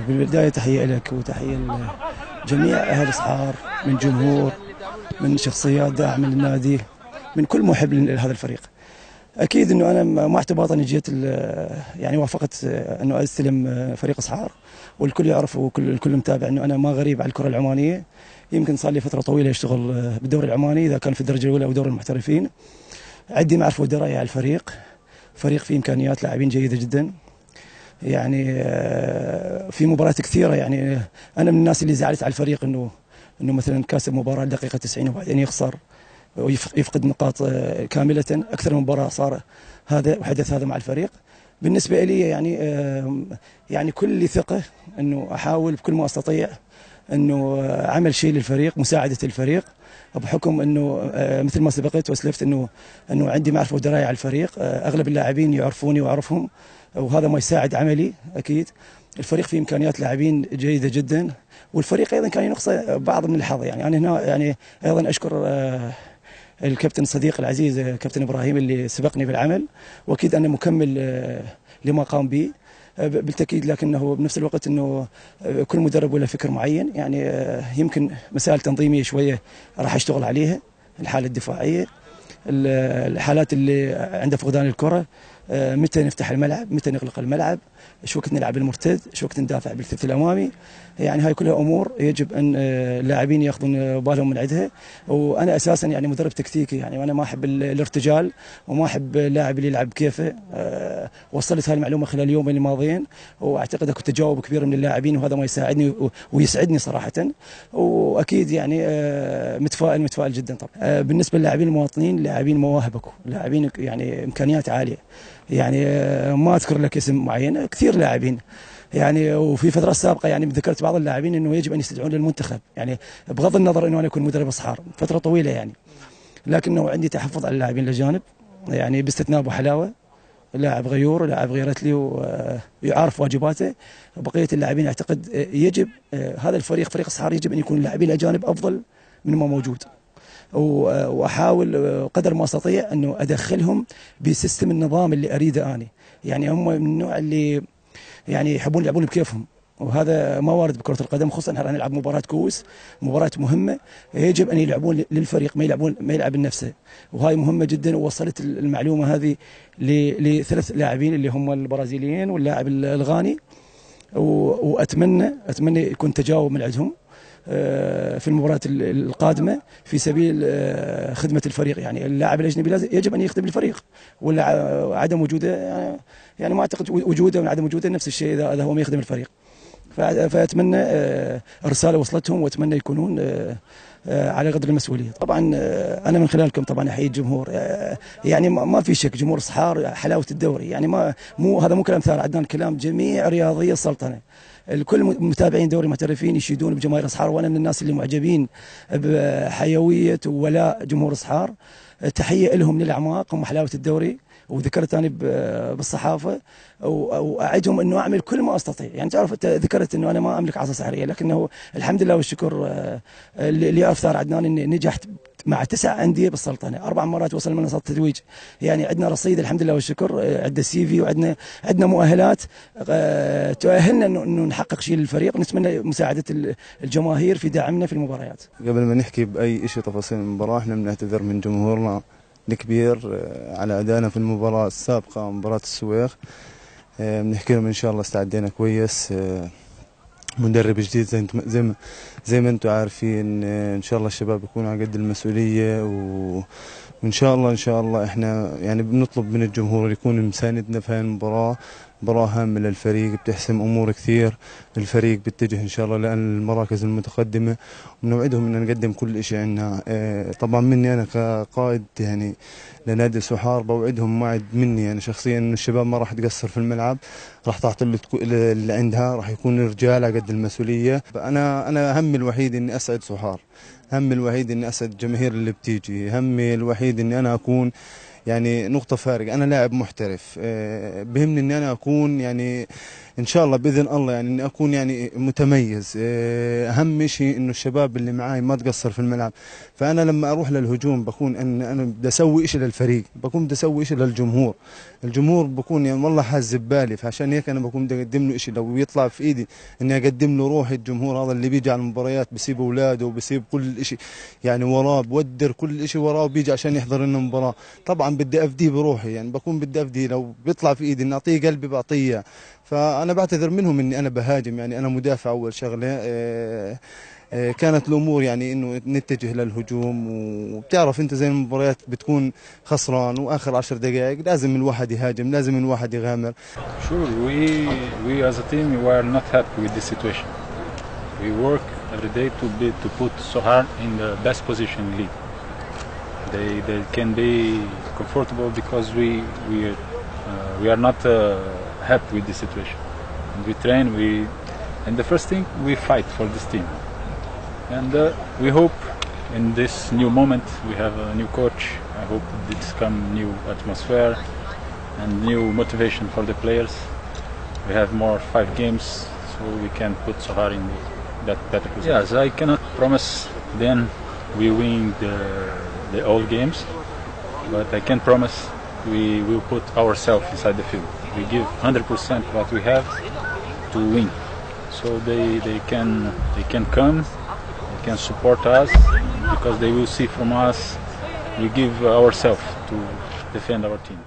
بالبداية تحية لك وتحية لجميع أهل صحار، من جمهور، من شخصيات داعمة للنادي، من كل محب لهذا الفريق. أكيد أنه أنا ما اعتباط أني جيت يعني وافقت أنه أستلم فريق صحار، والكل يعرف والكل متابع أنه أنا ما غريب على الكرة العمانية. يمكن صار لي فترة طويلة أشتغل بالدوري العماني، إذا كان في الدرجة الأولى أو دوري المحترفين. عندي معرفة ودراية على الفريق، فريق فيه إمكانيات لاعبين جيدة جدا. يعني في مباريات كثيرة، يعني أنا من الناس اللي زعلت على الفريق أنه مثلا كاسب مباراة دقيقة 90 وبعدين يخسر ويفقد نقاط كاملة. أكثر من مباراة صار هذا وحدث هذا مع الفريق. بالنسبة لي يعني كل ثقة أنه أحاول بكل ما أستطيع أنه عمل شيء للفريق، مساعدة الفريق، بحكم أنه مثل ما سبقت وأسلفت أنه عندي معرفة ودراية على الفريق. أغلب اللاعبين يعرفوني وأعرفهم، وهذا ما يساعد عملي. أكيد الفريق فيه إمكانيات لاعبين جيدة جدا، والفريق أيضا كان ينقصه بعض من الحظ. يعني أنا هنا يعني أيضا أشكر الكابتن الصديق العزيز كابتن إبراهيم اللي سبقني في العمل، وأكيد أنا مكمل لما قام به بالتأكيد. لكنه بنفس الوقت أنه كل مدرب له فكر معين. يعني يمكن مسائل تنظيمية شوية راح أشتغل عليها، الحالة الدفاعية، الحالات اللي عند فقدان الكرة، متى نفتح الملعب، متى نغلق الملعب، شو وقت نلعب المرتد، شو وقت ندافع بالثلث الامامي. يعني هاي كلها امور يجب ان اللاعبين ياخذون بالهم من عندها. وانا اساسا يعني مدرب تكتيكي، يعني انا ما احب الارتجال وما احب اللاعب اللي يلعب كيفه. وصلت هاي المعلومه خلال اليومين الماضيين، واعتقد اكو تجاوب كبير من اللاعبين، وهذا ما يساعدني ويسعدني صراحه. واكيد يعني متفائل جدا. طبعا بالنسبه للاعبين المواطنين، لاعبين مواهب، اكو لاعبين يعني امكانيات عاليه. يعني ما اذكر لك اسم معين، كثير لاعبين. يعني وفي فترات سابقه يعني ذكرت بعض اللاعبين انه يجب ان يستدعون للمنتخب، يعني بغض النظر انه انا اكون مدرب اصحار فتره طويله يعني، لكنه عندي تحفظ على اللاعبين الاجانب، يعني باستثناء ابو حلاوه، لاعب غيور ولاعب غيرت لي ويعرف واجباته. بقيه اللاعبين اعتقد يجب هذا الفريق، فريق اصحار، يجب ان يكون اللاعبين الاجانب افضل من ما موجود. واحاول قدر ما استطيع انه ادخلهم بسيستم النظام اللي اريده اني. يعني هم من النوع اللي يعني يحبون يلعبون بكيفهم، وهذا ما وارد بكرة القدم، خصوصا احنا نلعب مباراة كؤوس، مباراة مهمة، يجب ان يلعبون للفريق، ما يلعب لنفسه. وهاي مهمة جدا. ووصلت المعلومة هذه لثلاث لاعبين اللي هم البرازيليين واللاعب الغاني، واتمنى يكون تجاوب من عندهم في المباراة القادمة في سبيل خدمة الفريق. يعني اللاعب الأجنبي يجب أن يخدم الفريق، ولا عدم وجوده يعني ما أعتقد وجوده وعدم وجوده نفس الشيء إذا هو ما يخدم الفريق. فأتمنى الرسالة وصلتهم، وأتمنى يكونون على قدر المسؤولية. طبعا أنا من خلالكم طبعا أحيي الجمهور. يعني ما في شك جمهور صحار حلاوة الدوري، يعني هذا مو كلام ثار عدنان، كلام جميع رياضية السلطنة. الكل متابعين دوري محترفين يشيدون بجماهير اصحار، وانا من الناس اللي معجبين بحيويه وولاء جمهور اصحار. تحيه لهم للاعماق، هم حلاوه الدوري. وذكرت انا بالصحافه، واعدهم انه اعمل كل ما استطيع. يعني تعرف انت ذكرت انه انا ما املك عصا سحريه، لكنه الحمد لله والشكر اللي يعرف ثار عدنان اني نجحت مع 9 أندية بالسلطنة، 4 مرات وصل منصات التتويج. يعني عندنا رصيد الحمد لله والشكر، عندنا سي في، وعندنا مؤهلات تؤهلنا انه نحقق شيء للفريق. نتمنى مساعدة الجماهير في دعمنا في المباريات. قبل ما نحكي بأي شيء تفاصيل المباراة، احنا بنعتذر من جمهورنا الكبير على أدائنا في المباراة السابقة، مباراة السويخ. بنحكي لهم إن شاء الله استعدينا كويس، مدرب جديد زي ما انتم عارفين. ان شاء الله الشباب يكونوا على قد المسؤوليه، وان شاء الله احنا يعني بنطلب من الجمهور يكون مساندنا في هاي المباراه. مباراه هامه للفريق، بتحسم امور كثير. الفريق بيتجه ان شاء الله للمراكز المتقدمه، ونوعدهم ان نقدم كل شيء عندنا. طبعا مني انا كقائد يعني لنادي سوحار، بوعدهم وعد مني انا شخصيا ان الشباب ما راح تقصر في الملعب، راح تعطي اللي عندها، راح يكون رجال على قد المسؤوليه. انا همي الوحيد اني اسعد سوحار، همي الوحيد اني اسعد الجماهير اللي بتيجي، همي الوحيد اني انا اكون يعني نقطة فارقة. أنا لاعب محترف، بهمني إني أنا أكون يعني ان شاء الله باذن الله يعني اني اكون يعني متميز. اهم شيء انه الشباب اللي معاي ما تقصر في الملعب. فانا لما اروح للهجوم بكون ان انا بدي اسوي شيء للفريق، بكون بدي اسوي شيء للجمهور. الجمهور بكون يعني والله حاز ببالي، فعشان هيك انا بكون بدي اقدم له شيء. لو يطلع في ايدي اني اقدم له روحي، الجمهور هذا اللي بيجي على المباريات بسيب اولاده وبسيب كل شيء يعني وراه، بودر كل شيء وراه وبيجي عشان يحضر لنا مباراه. طبعا بدي افديه بروحي، يعني بكون بدي افديه. لو بيطلع في ايدي اني اعطيه قلبي بعطيه. فانا بعتذر منهم اني انا بهاجم، يعني انا مدافع اول شغله. كانت الامور يعني انه نتجه للهجوم، وبتعرف انت زي المباريات بتكون خسران واخر 10 دقائق لازم الواحد يهاجم، لازم الواحد يغامر. Sure, we as a team we are not happy with this situation. We work every day to put Sohar in the best position in league. They can be comfortable because we are not happy with this situation. And we train, and the first thing we fight for this team. And we hope in this new moment we have a new coach. I hope this come new atmosphere and new motivation for the players. We have more 5 games, so we can put Sohar in that better position. Yes, I cannot promise then we win the all games, but I can promise we will put ourselves inside the field. We give 100% what we have to win. So they can come, they can support us because they will see from us we give ourselves to defend our team.